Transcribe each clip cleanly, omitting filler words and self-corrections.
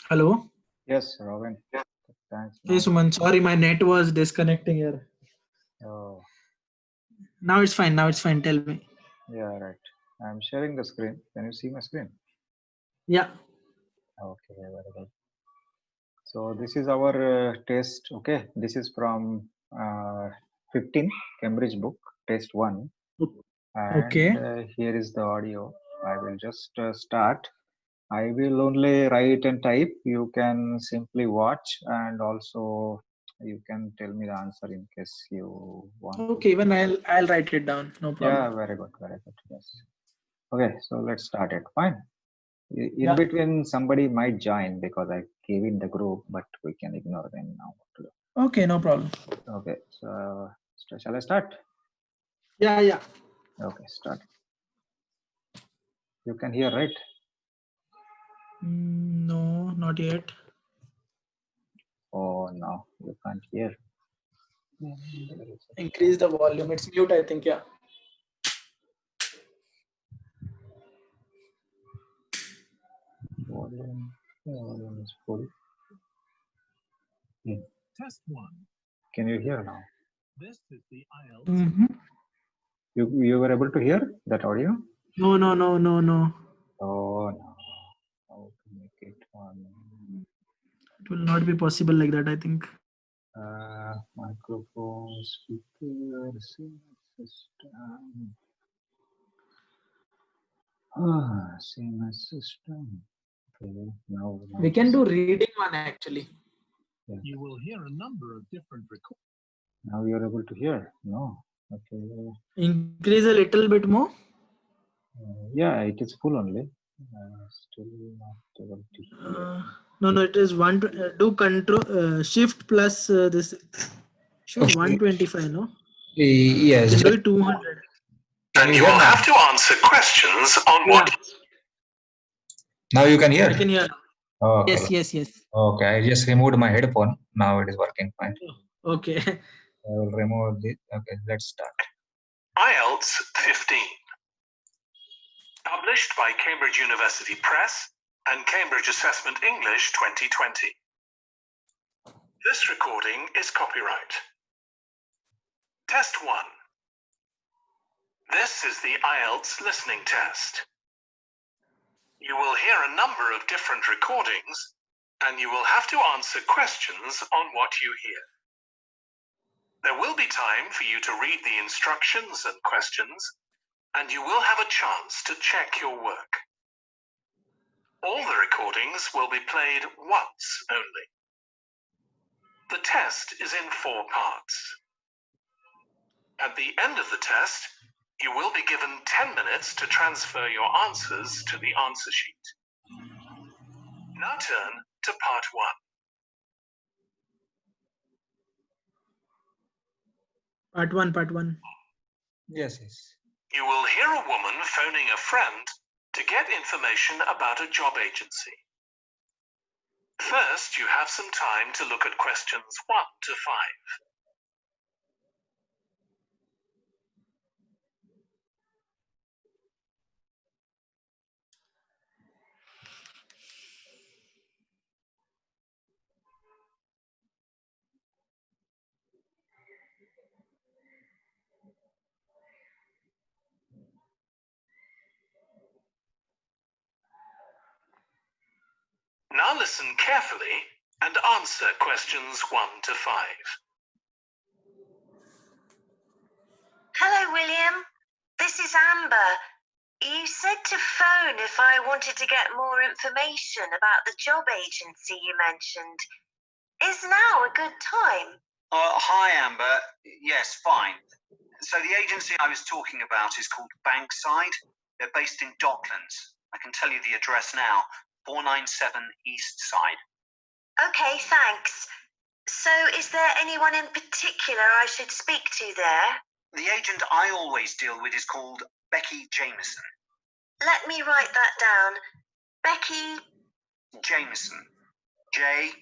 Hello. Yes, Robin. Thanks. Hey Suman, sorry, my net was disconnecting here. Oh, Now it's fine. Now it's fine. Tell me. yeah, right. I'm sharing the screen. Can you see my screen? Yeah. Okay, very good. So this is our test. Okay, this is from 15 Cambridge book, test 1. Okay. And here is the audio. I will just start. I will only write and type. You can simply watch, and also you can tell me the answer in case you want. Okay. Even I'll write it down. No problem. Yeah, very good, very good. Yes. Okay, so let's start it. Fine. In Yeah. between, somebody might join because I gave in the group, but we can ignore them now. Okay. No problem. Okay, so shall I start? Yeah. Yeah. Okay, start. You can hear, right? No, not yet. Oh no, you can't hear. Increase the volume. It's mute, I think. Yeah. Volume is full. Test 1. Can you hear now? This is the IELTS. Mm-hmm. You were able to hear that audio? No. Oh no. How to make it on? It will not be possible like that, I think. Microphone, speaker, system. Same system. Okay, now We can do reading one actually. Yeah. You will hear a number of different recordings. Now you are able to hear. No. Okay. Increase a little bit more. Yeah, it is full only. Still not able to hear. No. It is one. Do control shift plus this. Sure, Okay. 125. No. Yes. You can do it 200. And you will have to answer questions on what. Now you can hear. I can hear. Oh, okay. Yes. Okay, I just removed my headphone. Now it is working fine. Okay. I will remove this. Okay, let's start. IELTS 15. Published by Cambridge University Press and Cambridge Assessment English 2020. This recording is copyright. Test 1. This is the IELTS listening test. You will hear a number of different recordings, and you will have to answer questions on what you hear. There will be time for you to read the instructions and questions, and you will have a chance to check your work. All the recordings will be played once only. The test is in 4 parts. At the end of the test, you will be given 10 minutes to transfer your answers to the answer sheet. Now turn to part 1. Part one. Yes. You will hear a woman phoning a friend to get information about a job agency. First, you have some time to look at questions 1 to 5. Now listen carefully and answer questions 1 to 5. Hello, William. This is Amber. You said to phone if I wanted to get more information about the job agency you mentioned. Is now a good time? Hi, Amber. Yes, fine. So the agency I was talking about is called Bankside. They're based in Docklands. I can tell you the address now, 497 East Side. Okay, thanks. So is there anyone in particular I should speak to there? The agent I always deal with is called Becky Jameson. Let me write that down. Becky. Jameson. Jameson.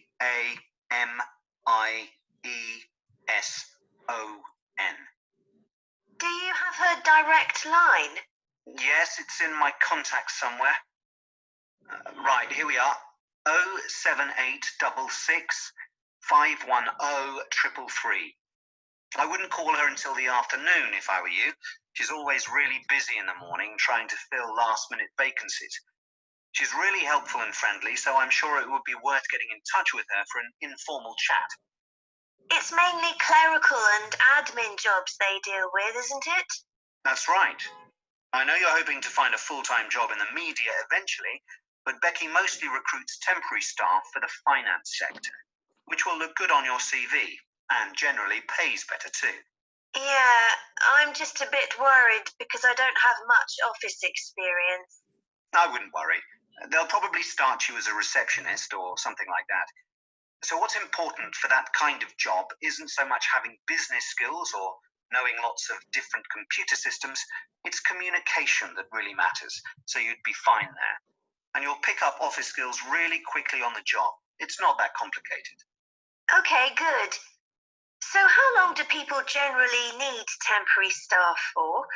Do you have her direct line? Yes, it's in my contacts somewhere. Right, here we are. 07866 510 333. I wouldn't call her until the afternoon if I were you. She's always really busy in the morning trying to fill last-minute vacancies. She's really helpful and friendly, so I'm sure it would be worth getting in touch with her for an informal chat. It's mainly clerical and admin jobs they deal with, isn't it? That's right. I know you're hoping to find a full-time job in the media eventually, but Becky mostly recruits temporary staff for the finance sector, which will look good on your CV and generally pays better too. Yeah, I'm just a bit worried because I don't have much office experience. I wouldn't worry. They'll probably start you as a receptionist or something like that. So what's important for that kind of job isn't so much having business skills or knowing lots of different computer systems. It's communication that really matters, so you'd be fine there. And you'll pick up office skills really quickly on the job. It's not that complicated. Okay, good. So how long do people generally need temporary staff for?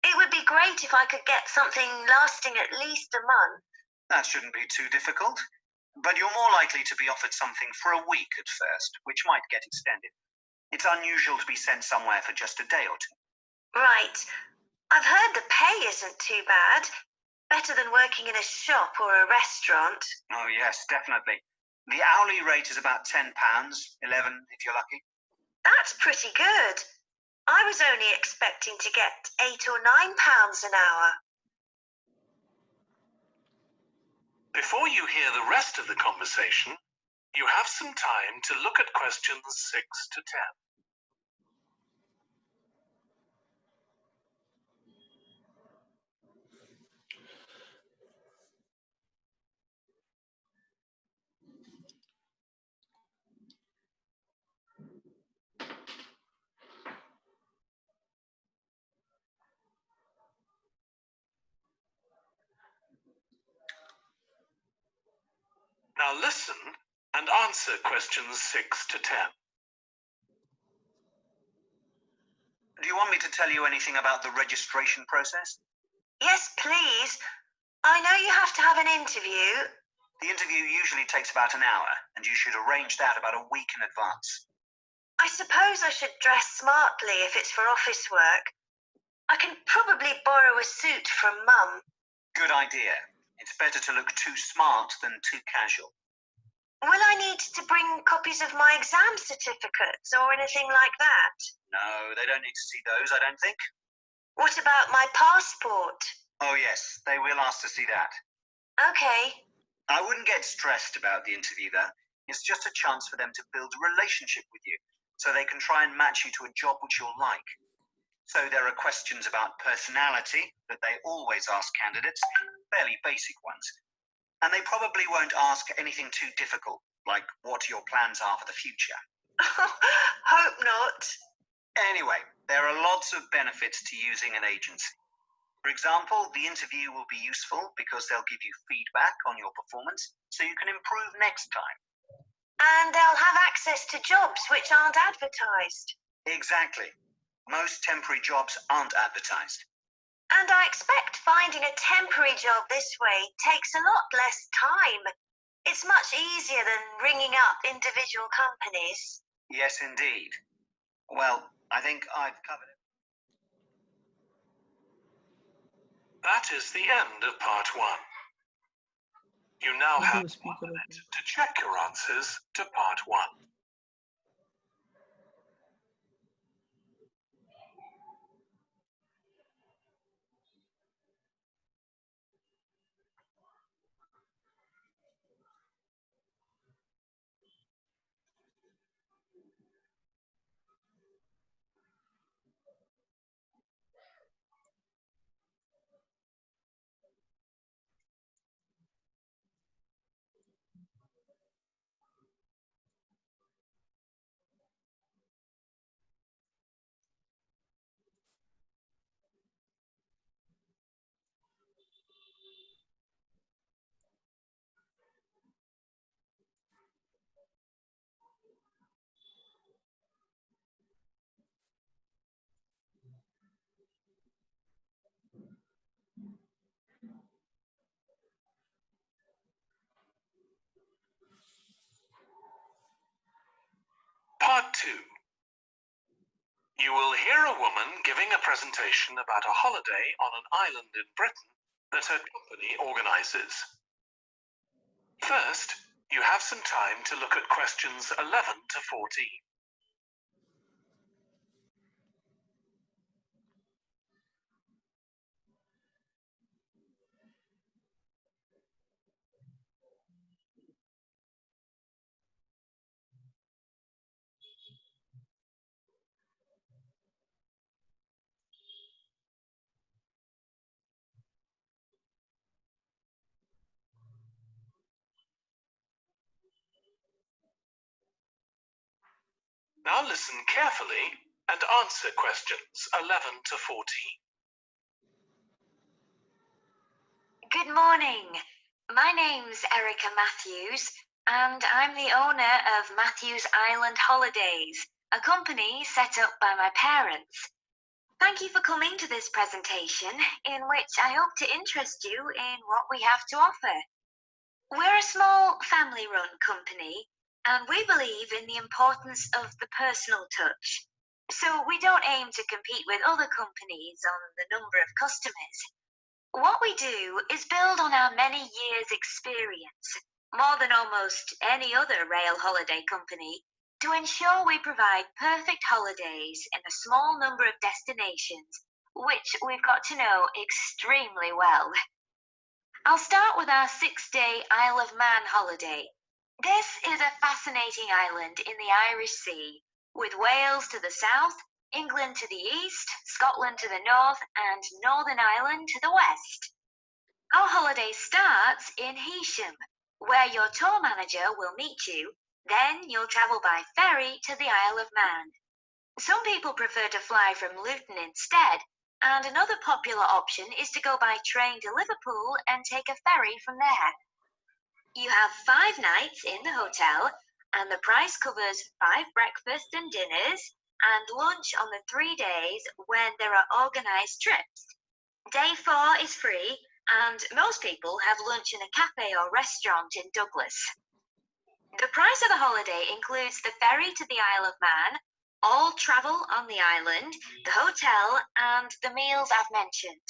It would be great if I could get something lasting at least a month. That shouldn't be too difficult. But you're more likely to be offered something for a week at first, which might get extended. It's unusual to be sent somewhere for just a day or two. Right. I've heard the pay isn't too bad. Better than working in a shop or a restaurant. Oh, yes, definitely. The hourly rate is about £10, 11 if you're lucky. That's pretty good. I was only expecting to get £8 or £9 an hour. Before you hear the rest of the conversation, you have some time to look at questions 6 to 10. Now listen and answer questions 6 to 10. Do you want me to tell you anything about the registration process? Yes, please. I know you have to have an interview. The interview usually takes about an hour, and you should arrange that about a week in advance. I suppose I should dress smartly if it's for office work. I can probably borrow a suit from Mum. Good idea. It's better to look too smart than too casual. Will I need to bring copies of my exam certificates or anything like that? No, they don't need to see those, I don't think. What about my passport? Oh, yes, they will ask to see that. Okay. I wouldn't get stressed about the interview, though. It's just a chance for them to build a relationship with you, so they can try and match you to a job which you'll like. So there are questions about personality that they always ask candidates, fairly basic ones. And they probably won't ask anything too difficult, like what your plans are for the future. Hope not. Anyway, there are lots of benefits to using an agency. For example, the interview will be useful because they'll give you feedback on your performance so you can improve next time. And they'll have access to jobs which aren't advertised. Exactly. Most temporary jobs aren't advertised. And I expect finding a temporary job this way takes a lot less time. It's much easier than ringing up individual companies. Yes, indeed. Well, I think I've covered it. That is the end of part 1. You now Open have the 1 speaker. minute to check your answers to part 1. Part 2. You will hear a woman giving a presentation about a holiday on an island in Britain that her company organizes. First, you have some time to look at questions 11 to 14. Now listen carefully and answer questions 11 to 14. Good morning. My name's Erica Matthews, and I'm the owner of Matthews Island Holidays, a company set up by my parents. Thank you for coming to this presentation, in which I hope to interest you in what we have to offer. We're a small family-run company, and we believe in the importance of the personal touch. So we don't aim to compete with other companies on the number of customers. What we do is build on our many years' experience, more than almost any other rail holiday company, to ensure we provide perfect holidays in a small number of destinations, which we've got to know extremely well. I'll start with our 6-day Isle of Man holiday. This is a fascinating island in the Irish Sea, with Wales to the south, England to the east, Scotland to the north, and Northern Ireland to the west. Our holiday starts in Heysham, where your tour manager will meet you. Then you'll travel by ferry to the Isle of Man. Some people prefer to fly from Luton instead, and another popular option is to go by train to Liverpool and take a ferry from there. You have 5 nights in the hotel, and the price covers 5 breakfasts and dinners, and lunch on the 3 days when there are organised trips. Day 4 is free, and most people have lunch in a cafe or restaurant in Douglas. The price of the holiday includes the ferry to the Isle of Man, all travel on the island, the hotel, and the meals I've mentioned.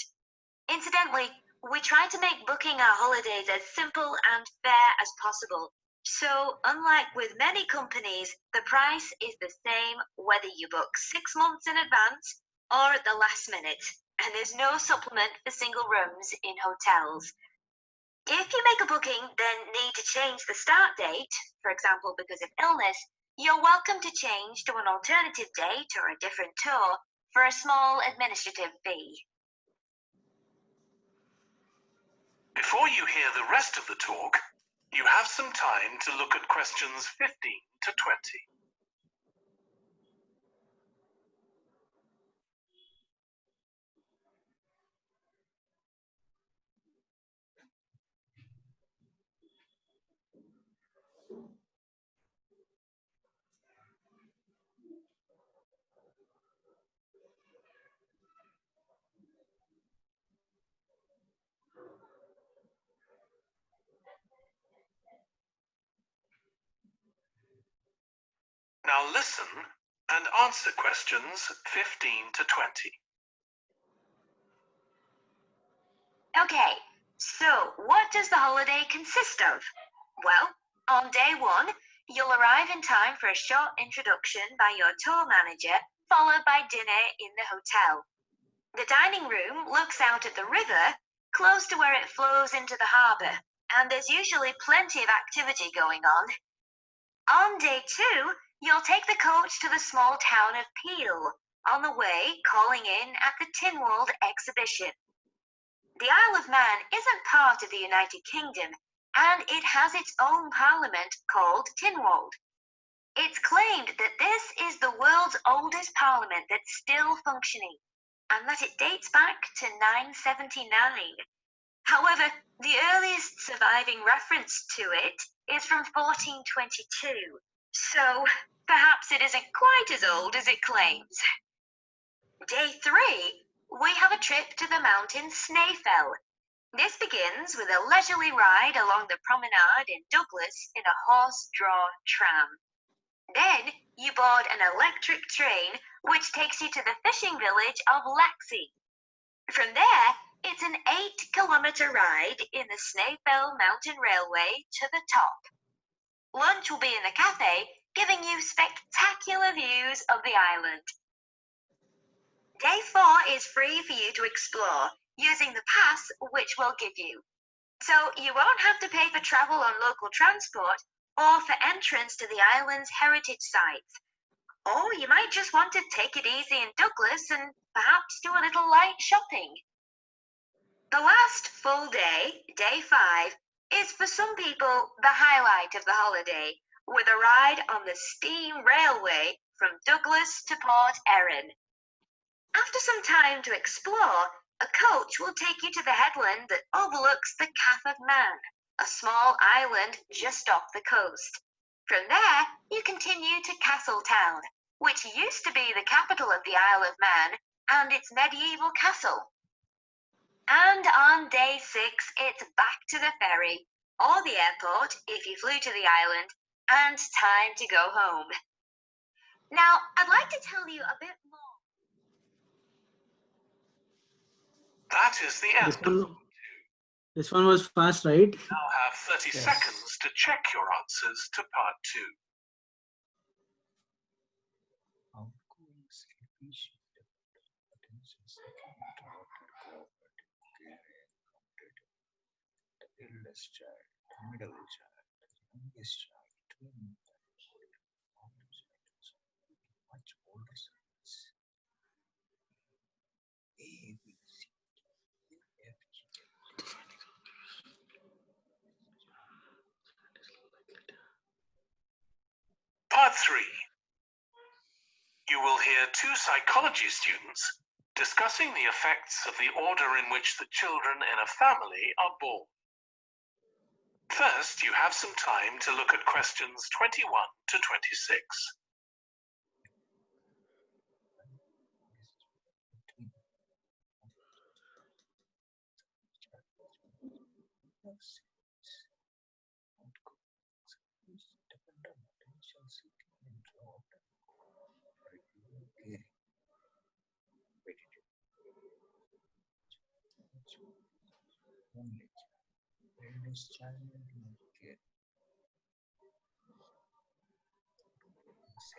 Incidentally, we try to make booking our holidays as simple and fair as possible. So, unlike with many companies, the price is the same whether you book 6 months in advance or at the last minute, and there's no supplement for single rooms in hotels. If you make a booking, then need to change the start date, for example because of illness, you're welcome to change to an alternative date or a different tour for a small administrative fee. Before you hear the rest of the talk, you have some time to look at questions 15 to 20. Now listen and answer questions 15 to 20. Okay, so what does the holiday consist of? Well, on day one, you'll arrive in time for a short introduction by your tour manager, followed by dinner in the hotel. The dining room looks out at the river, close to where it flows into the harbour, and there's usually plenty of activity going on. On day two, you'll take the coach to the small town of Peel, on the way calling in at the Tynwald exhibition. The Isle of Man isn't part of the United Kingdom, and it has its own parliament called Tynwald. It's claimed that this is the world's oldest parliament that's still functioning, and that it dates back to 979. However, the earliest surviving reference to it is from 1422, so perhaps it isn't quite as old as it claims. Day three, we have a trip to the mountain Snaefell. This begins with a leisurely ride along the promenade in Douglas in a horse-drawn tram. Then you board an electric train which takes you to the fishing village of Laxey. From there, it's an 8-kilometre ride in the Snaefell Mountain Railway to the top. Lunch will be in the cafe, giving you spectacular views of the island. Day 4 is free for you to explore using the pass which we'll give you. So you won't have to pay for travel on local transport or for entrance to the island's heritage sites. Or you might just want to take it easy in Douglas and perhaps do a little light shopping. The last full day, day 5, is for some people the highlight of the holiday, with a ride on the steam railway from Douglas to Port Erin. After some time to explore, a coach will take you to the headland that overlooks the Cath of Man, a small island just off the coast. From there, you continue to Castletown, which used to be the capital of the Isle of Man and its medieval castle. And on day 6, it's back to the ferry, or the airport if you flew to the island, and time to go home. Now, I'd like to tell you a bit more. That is the end. This one was fast, right? You now have 30 seconds to check your answers to part 2. Outgoing sleepy shift, attention seeking, the eldest child, the middle child, the youngest child, twin, much older sons. A, B, C, D, E, F, G. Part 3. You will hear 2 psychology students discussing the effects of the order in which the children in a family are born. First, you have some time to look at questions 21 to 26.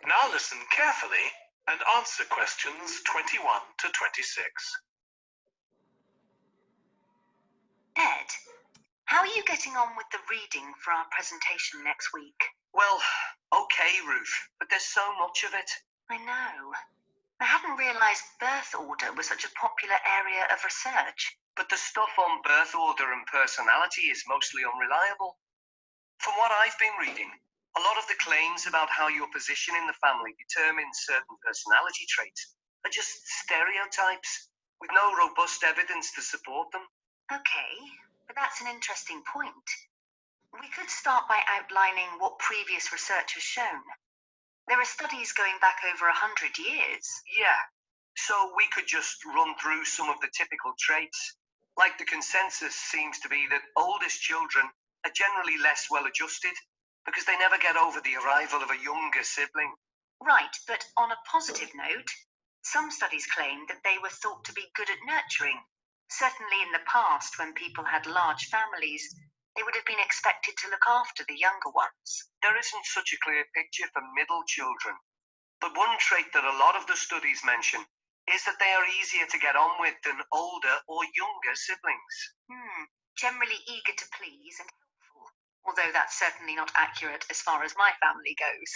Now listen carefully and answer questions 21 to 26. Ed, How are you getting on with the reading for our presentation next week? Well, okay, Ruth, but there's so much of it. I know. I hadn't realised birth order was such a popular area of research. But the stuff on birth order and personality is mostly unreliable. From what I've been reading, a lot of the claims about how your position in the family determines certain personality traits are just stereotypes with no robust evidence to support them. Okay, but that's an interesting point. We could start by outlining what previous research has shown. There are studies going back over 100 years. Yeah, so we could just run through some of the typical traits. Like the consensus seems to be that oldest children are generally less well adjusted because they never get over the arrival of a younger sibling. Right, but on a positive note, some studies claim that they were thought to be good at nurturing. Certainly in the past, when people had large families, they would have been expected to look after the younger ones. There isn't such a clear picture for middle children, but one trait that a lot of the studies mention is that they are easier to get on with than older or younger siblings. Generally eager to please and helpful, although that's certainly not accurate as far as my family goes.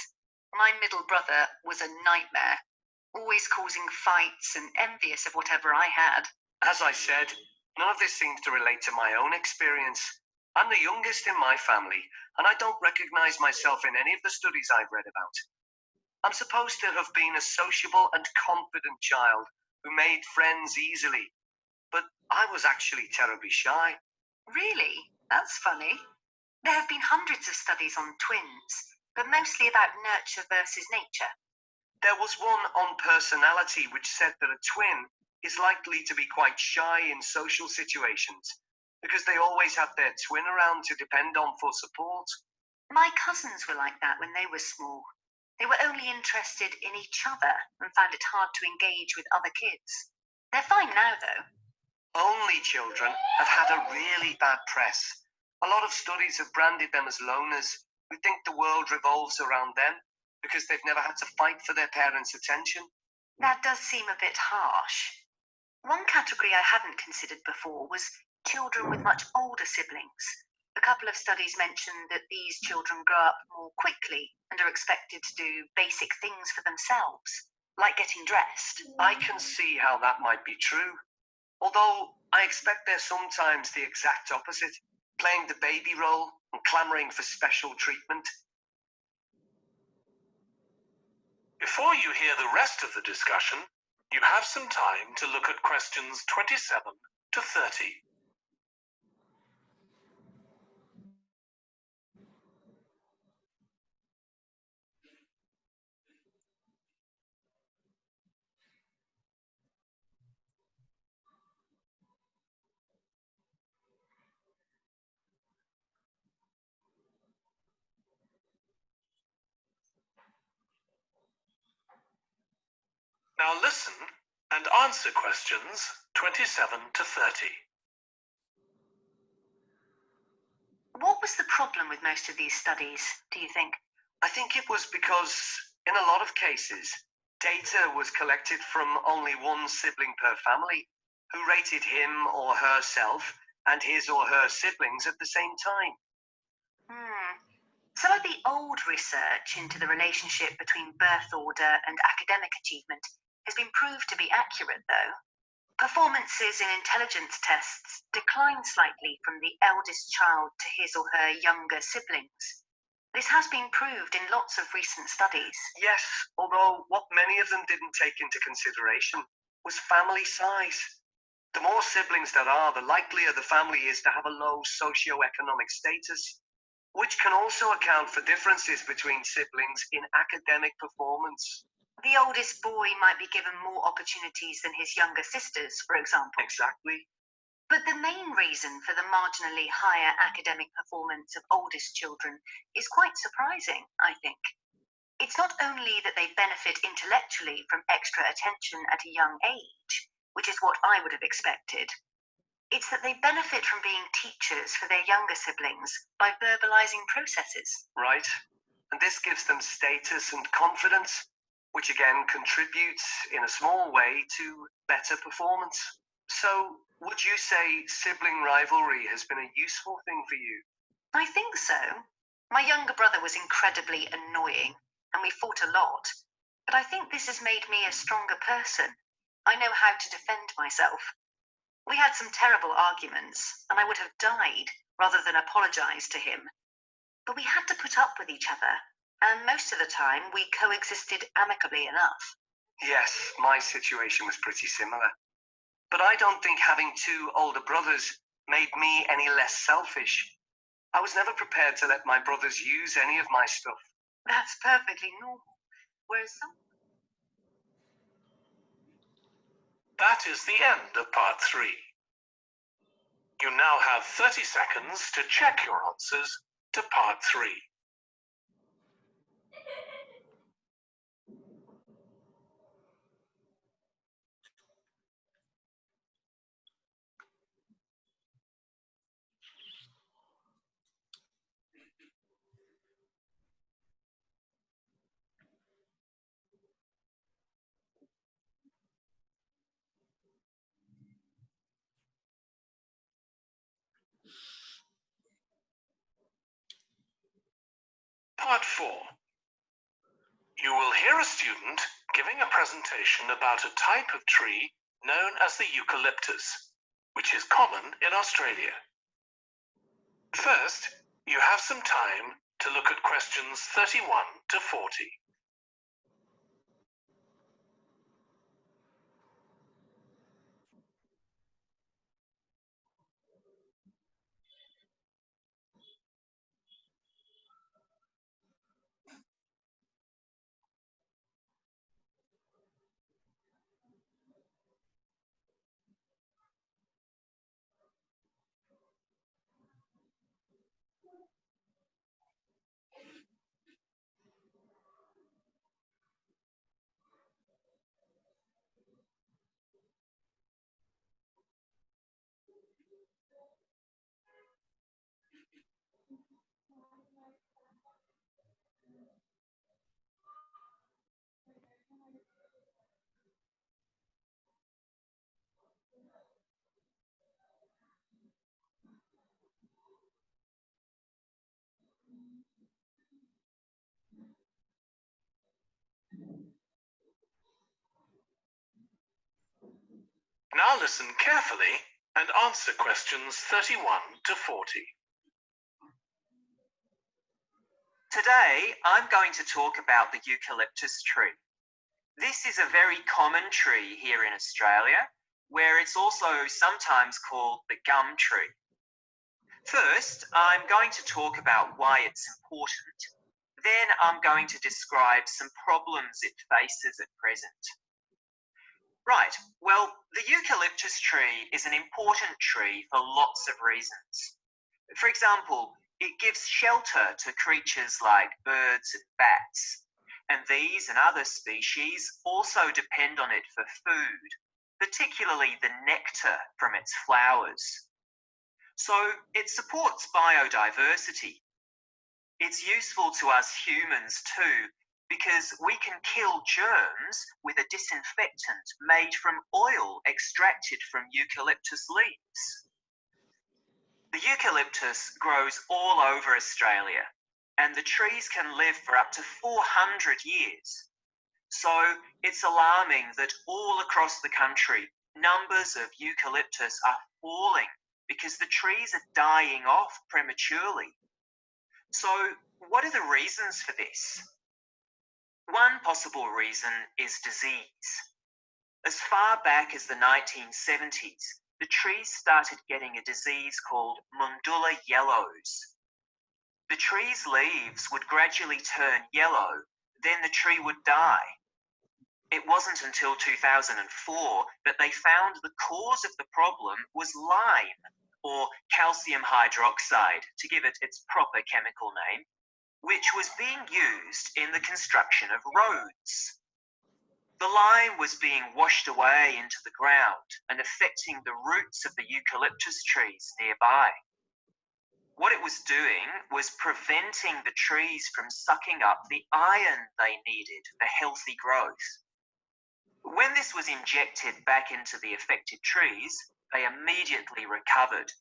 My middle brother was a nightmare, always causing fights and envious of whatever I had. As I said, none of this seems to relate to my own experience. I'm the youngest in my family, and I don't recognize myself in any of the studies I've read about. I'm supposed to have been a sociable and confident child who made friends easily, but I was actually terribly shy. Really? That's funny. There have been hundreds of studies on twins, but mostly about nurture versus nature. There was one on personality which said that a twin is likely to be quite shy in social situations because they always have their twin around to depend on for support. My cousins were like that when they were small. They were only interested in each other and found it hard to engage with other kids. They're fine now, though. Only children have had a really bad press. A lot of studies have branded them as loners who think the world revolves around them because they've never had to fight for their parents' attention. That does seem a bit harsh. One category I hadn't considered before was children with much older siblings. A couple of studies mentioned that these children grow up more quickly and are expected to do basic things for themselves, like getting dressed. I can see how that might be true. Although I expect they're sometimes the exact opposite, playing the baby role and clamoring for special treatment. Before you hear the rest of the discussion, you have some time to look at questions 27 to 30. Now listen and answer questions 27 to 30. What was the problem with most of these studies, do you think? I think it was because, in a lot of cases, data was collected from only one sibling per family, who rated him or herself and his or her siblings at the same time. Some of the old research into the relationship between birth order and academic achievement has been proved to be accurate, though. Performances in intelligence tests decline slightly from the eldest child to his or her younger siblings. This has been proved in lots of recent studies. Yes, although what many of them didn't take into consideration was family size. The more siblings there are, the likelier the family is to have a low socioeconomic status, which can also account for differences between siblings in academic performance. The oldest boy might be given more opportunities than his younger sisters, for example. Exactly. But the main reason for the marginally higher academic performance of oldest children is quite surprising, I think. It's not only that they benefit intellectually from extra attention at a young age, which is what I would have expected. It's that they benefit from being teachers for their younger siblings by verbalizing processes. Right. And this gives them status and confidence, which again contributes in a small way to better performance. So, would you say sibling rivalry has been a useful thing for you? I think so. My younger brother was incredibly annoying, and we fought a lot. But I think this has made me a stronger person. I know how to defend myself. We had some terrible arguments, and I would have died rather than apologize to him. But we had to put up with each other, and most of the time we coexisted amicably enough. Yes, my situation was pretty similar. But I don't think having two older brothers made me any less selfish. I was never prepared to let my brothers use any of my stuff. That's perfectly normal. Whereas some That is the end of part 3. You now have 30 seconds to check your answers to part 3. Part 4. You will hear a student giving a presentation about a type of tree known as the eucalyptus, which is common in Australia. First, you have some time to look at questions 31 to 40. Now listen carefully and answer questions 31 to 40. Today, I'm going to talk about the eucalyptus tree. This is a very common tree here in Australia, where it's also sometimes called the gum tree. First, I'm going to talk about why it's important. Then I'm going to describe some problems it faces at present. Right, well, the eucalyptus tree is an important tree for lots of reasons. For example, it gives shelter to creatures like birds and bats, and these and other species also depend on it for food, particularly the nectar from its flowers. So it supports biodiversity. It's useful to us humans too, because we can kill germs with a disinfectant made from oil extracted from eucalyptus leaves. The eucalyptus grows all over Australia, and the trees can live for up to 400 years. So it's alarming that all across the country, numbers of eucalyptus are falling because the trees are dying off prematurely. So what are the reasons for this? One possible reason is disease. As far back as the 1970s, the trees started getting a disease called Mundula yellows. The tree's leaves would gradually turn yellow, then the tree would die. It wasn't until 2004 that they found the cause of the problem was lime, or calcium hydroxide, to give it its proper chemical name, which was being used in the construction of roads. The lime was being washed away into the ground and affecting the roots of the eucalyptus trees nearby. What it was doing was preventing the trees from sucking up the iron they needed for healthy growth. When this was injected back into the affected trees, they immediately recovered.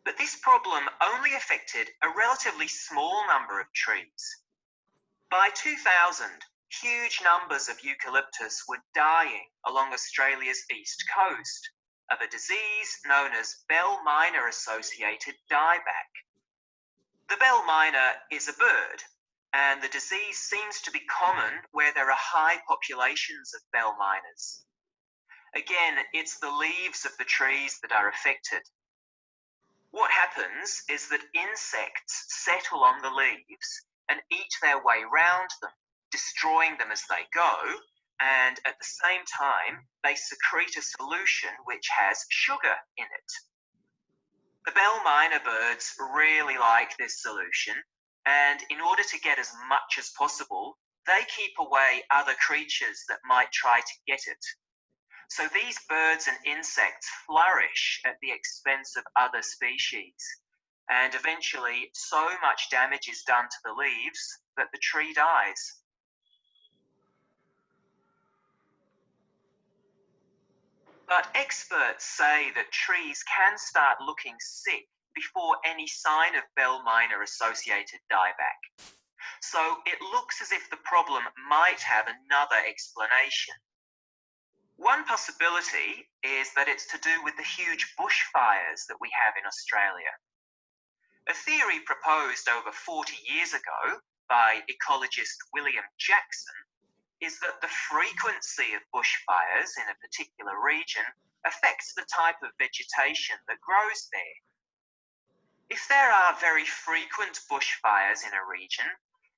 But this problem only affected a relatively small number of trees. By 2000, huge numbers of eucalyptus were dying along Australia's east coast of a disease known as bell miner associated dieback. The bell miner is a bird, and the disease seems to be common where there are high populations of bell miners. Again, it's the leaves of the trees that are affected. What happens is that insects settle on the leaves and eat their way round them, destroying them as they go, and at the same time, they secrete a solution which has sugar in it. The bell miner birds really like this solution, and in order to get as much as possible, they keep away other creatures that might try to get it. So these birds and insects flourish at the expense of other species, and eventually so much damage is done to the leaves that the tree dies. But experts say that trees can start looking sick before any sign of bell miner associated dieback. So it looks as if the problem might have another explanation. One possibility is that it's to do with the huge bushfires that we have in Australia. A theory proposed over 40 years ago by ecologist William Jackson is that the frequency of bushfires in a particular region affects the type of vegetation that grows there. If there are very frequent bushfires in a region,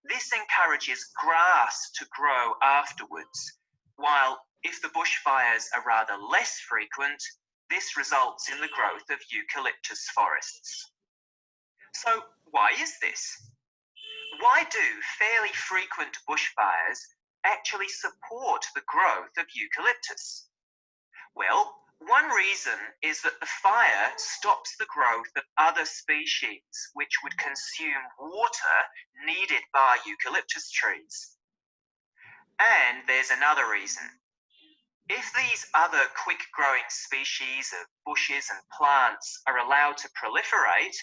this encourages grass to grow afterwards, while if the bushfires are rather less frequent, this results in the growth of eucalyptus forests. So why is this? Why do fairly frequent bushfires actually support the growth of eucalyptus? Well, one reason is that the fire stops the growth of other species which would consume water needed by eucalyptus trees. And there's another reason. If these other quick-growing species of bushes and plants are allowed to proliferate,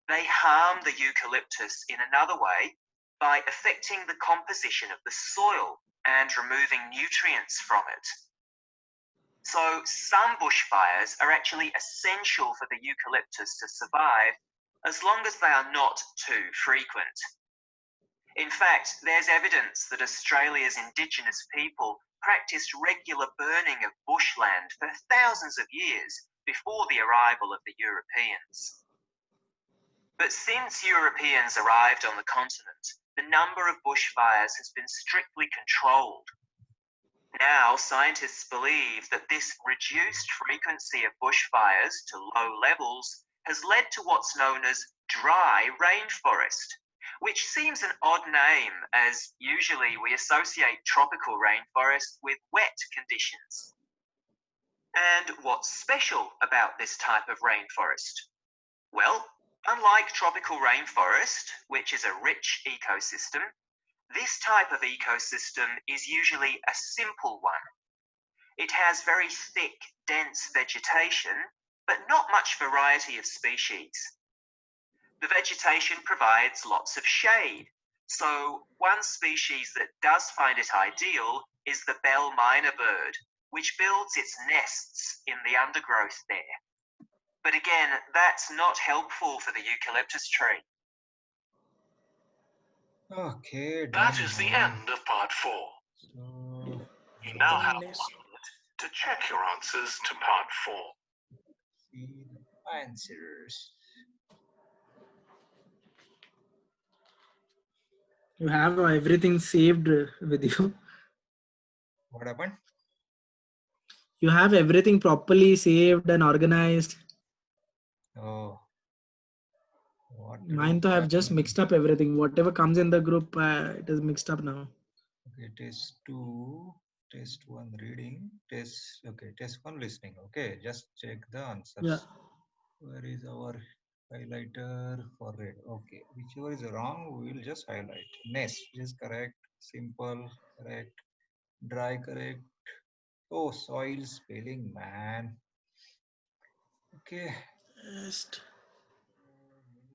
they harm the eucalyptus in another way by affecting the composition of the soil and removing nutrients from it. So some bushfires are actually essential for the eucalyptus to survive as long as they are not too frequent. In fact, there's evidence that Australia's Indigenous people practiced regular burning of bushland for thousands of years before the arrival of the Europeans. But since Europeans arrived on the continent, the number of bushfires has been strictly controlled. Now, scientists believe that this reduced frequency of bushfires to low levels has led to what's known as dry rainforest, which seems an odd name as usually we associate tropical rainforest with wet conditions. And what's special about this type of rainforest? Well, unlike tropical rainforest, which is a rich ecosystem, this type of ecosystem is usually a simple one. It has very thick, dense vegetation, but not much variety of species. The vegetation provides lots of shade, so one species that does find it ideal is the bell miner bird, which builds its nests in the undergrowth there. But again, that's not helpful for the eucalyptus tree. Okay, That done. is the end of part 4. So, You now have 1 Next. minute to check your answers to part 4. see the answers. You have everything saved with you. What happened? You have everything properly saved and organized. Oh, what Mine to have just mixed up everything. Whatever comes in the group, it is mixed up now. Okay, test 2, test 1 reading, test 1 listening. Okay, just check the answers. Yeah. Where is our highlighter for red? Okay, whichever is wrong, we will just highlight. Nest is correct, simple, correct. Dry correct. Oh, soil spelling, man. Okay. Test.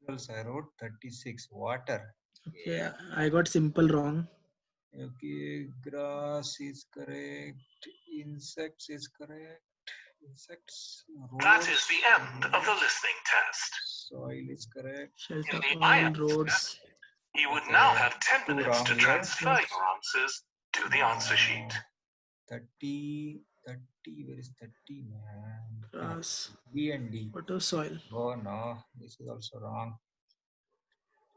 Minerals I wrote 36. Water. Okay, I got simple wrong. Okay. Grass is correct. Insects is correct. Insects. That Roads. is the end of the listening test. Soil is correct. Shelter, In the oil, IELTS roads. You would Okay, now have 10 two minutes wrong to here. transfer your answers to the answer sheet. 30. Where is 30, man? Grass, B and D. water, soil. Oh no, this is also wrong.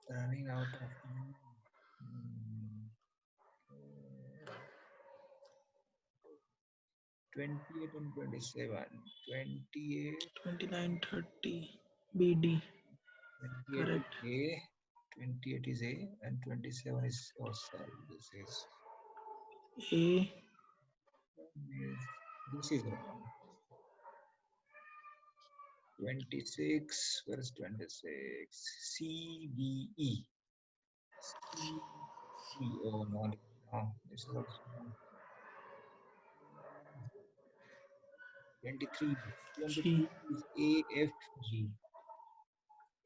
Running out of time. 28 and 27. 28. 29, 30. BD. 28 Correct. is A. 28 is A and 27 is, oh sorry, A. this is wrong. 26, where is 26? CBE. Oh no, this is also wrong. 23. 23 is AFG.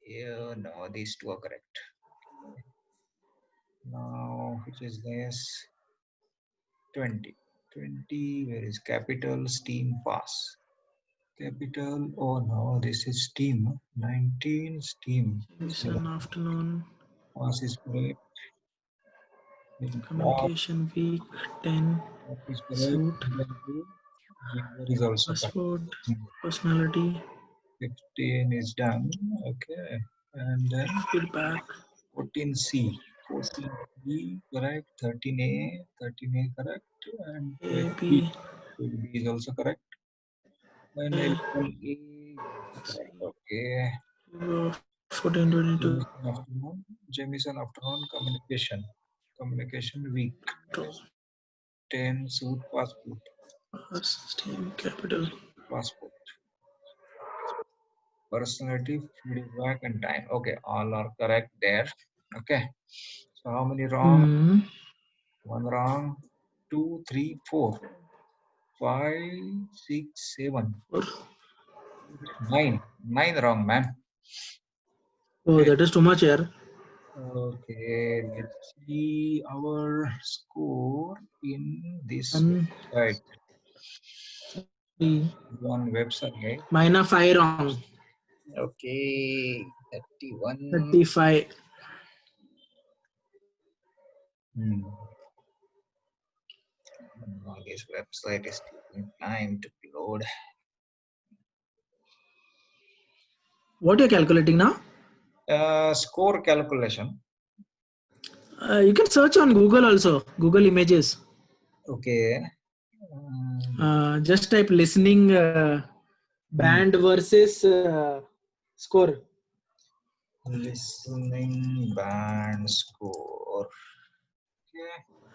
Yeah, no, these two are correct. Okay. Now, which is this? 20. 20, where is capital? Steam pass. Capital, oh no, this is steam. 19, steam. Jameson, afternoon. Pass is correct. Communication week. 10. Pass is correct. Suit. Gender is also correct. Passport. Personality. 15 is done. Okay. And then Feedback. 14C. 14B correct. 13A. 13A correct. And A. B. B. B is also correct. And A. 11A. Correct. Okay. 14, 22. Jamison afternoon communication. Communication week. Control. 10 suit passport. Steam capital. Passport. Personality, feedback, and time. Okay, all are correct there. Okay. So how many wrong? One wrong. 2, 3, 4, 5, 6, 7, 9. 9 wrong, man. Oh, that is too much here. Okay, let's see our score in this One, website. 3. One website. Mine are 5 wrong. Okay, 31. 35. Oh, this website is taking time to load. What you're calculating now? Score calculation. You can search on Google also. Google Images. Okay. Just type listening band versus score. Listening band score.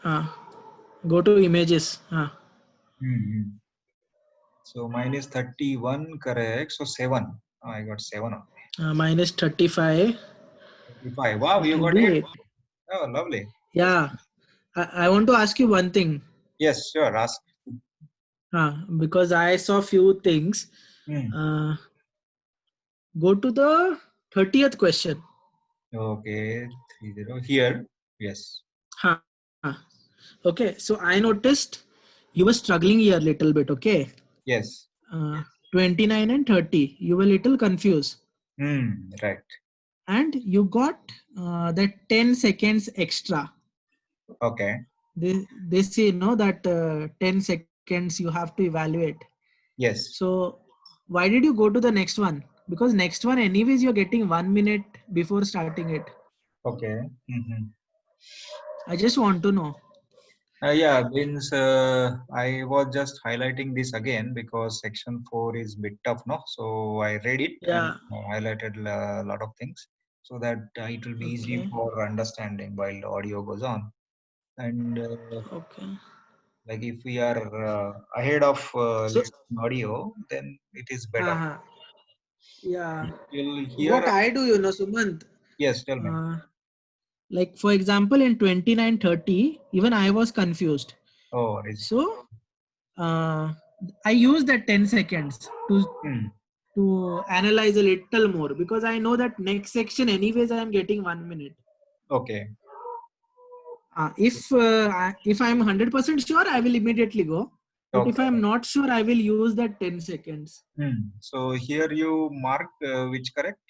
Okay. Go to images. So mine is 31 correct. So 7. Oh, I got 7 only. Mine is 35. 35. Wow, you got 8. Oh, lovely. Yeah. I want to ask you one thing. Yes, sure. Ask. Because I saw few things. Go to the 30th question. Okay. 30 here. Yes. Okay. So I noticed you were struggling here a little bit. Okay. Yes. 29 and 30. You were a little confused. Right. And you got that 10 seconds extra. Okay. They say that 10 seconds you have to evaluate. Yes. So why did you go to the next one? Because next one anyways you're getting 1 minute before starting it. Okay. I just want to know. Yeah, means I was just highlighting this again because section 4 is bit tough, no? So I read it and highlighted a lot of things so that it will be easy for understanding while the audio goes on. And like if we are ahead of listening audio, then it is better. Yeah. Here, what I do, Sumant. Yes, tell me. Like for example, in 29:30, even I was confused Oh, is So I use that 10 seconds to analyze a little more, because I know that next section anyways I am getting 1 minute. okay. If I'm 100% sure, I will immediately go. But if Okay. I'm not sure, I will use that 10 seconds. So here you mark which correct?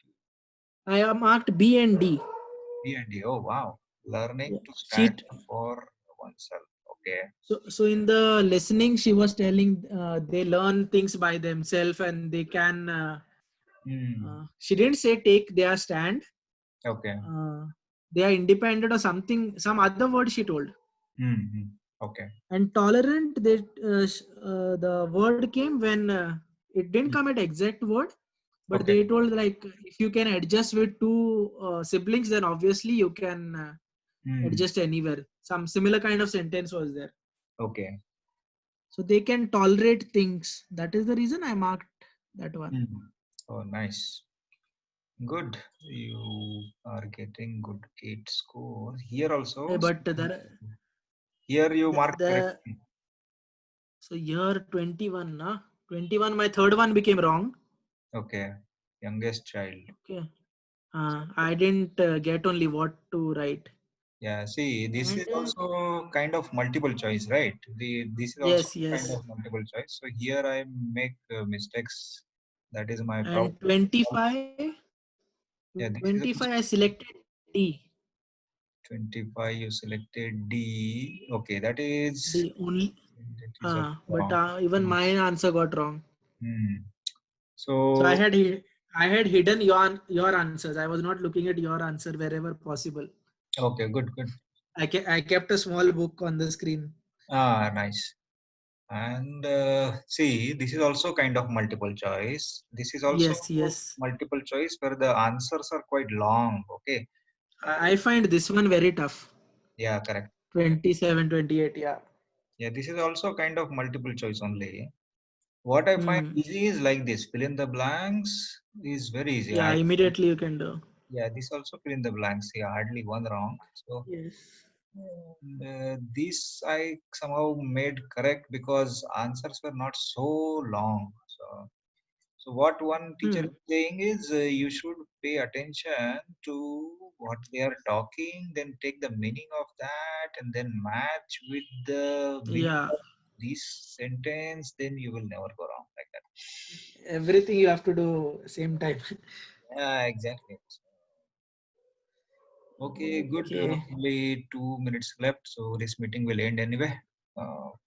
I am marked B and D. B and D. Oh wow. Learning to stand Sheet. for oneself. Okay. So in the listening, she was telling they learn things by themselves and they can. She didn't say take their stand. Okay. They are independent or something. Some other word she told. Okay. And tolerant, the word came when it didn't come at exact word, but Okay. they told like if you can adjust with two siblings, then obviously you can adjust anywhere. Some similar kind of sentence was there. Okay. So they can tolerate things. That is the reason I marked that one. Oh, nice. Good. You are getting good 8 score. Here also. But Here you mark the correctly. so year 21, na 21. My third one became wrong. Okay. Youngest child. Okay. I didn't get only what to write. Yeah, see, this is And also kind of multiple choice, right? This is also kind yes. of multiple choice. So here I make mistakes. That is my problem. And 25, Yeah, this is 25 also I selected D. 25. You selected D. Okay, that is D only. also But wrong. even my answer got wrong. Hmm. So So I had hidden your answers. I was not looking at your answer wherever possible. okay, good. I kept a small book on the screen. Nice. And see, this is also kind of multiple choice. This is also Yes. multiple choice where the answers are quite long. Okay. I find this one very tough. Yeah, correct. 27, 28. Yeah. Yeah, this is also kind of multiple choice only. What I find easy is like this: fill in the blanks is very easy. Yeah. Immediately you can do. Yeah, this also fill in the blanks. Yeah, hardly one wrong. So Yes. this I somehow made correct because answers were not so long. So what one teacher is saying is you should pay attention to what they are talking, then take the meaning of that, and then match with the meaning Yeah. of this sentence. Then you will never go wrong like that. Everything you have to do same time. Yeah, exactly. Okay, good. Okay. Only 2 minutes left, so this meeting will end anyway.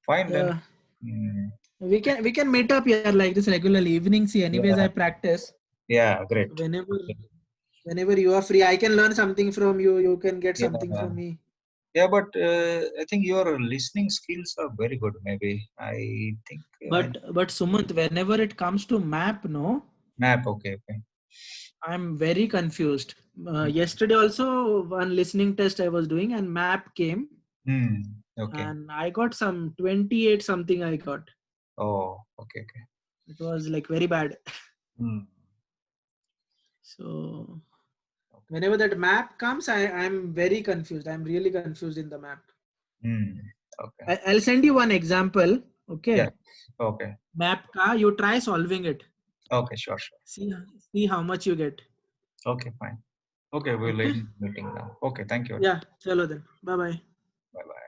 Fine then. Yeah. Hmm. We can meet up here like this regularly. Evening, see, anyways, Yeah, I practice. yeah, great. Whenever you are free, I can learn something from you. You can get Yeah, something from me. yeah, but I think your listening skills are very good. Maybe I think But Sumant, whenever it comes to map, no, map. Okay, okay. I'm very confused. Yesterday also one listening test I was doing and map came Okay. and I got some 28 something I got. Oh, okay, okay. It was like very bad. Hmm. So whenever that map comes, I'm very confused. I'm really confused in the map. Okay. I'll send you one example. Yeah. Okay. Okay. Map ka, you try solving it. Okay, sure. See how much you get. Okay, fine. Okay, we'll Okay. end meeting now. Okay, thank you. Yeah. Chalo then. Bye bye. Bye bye.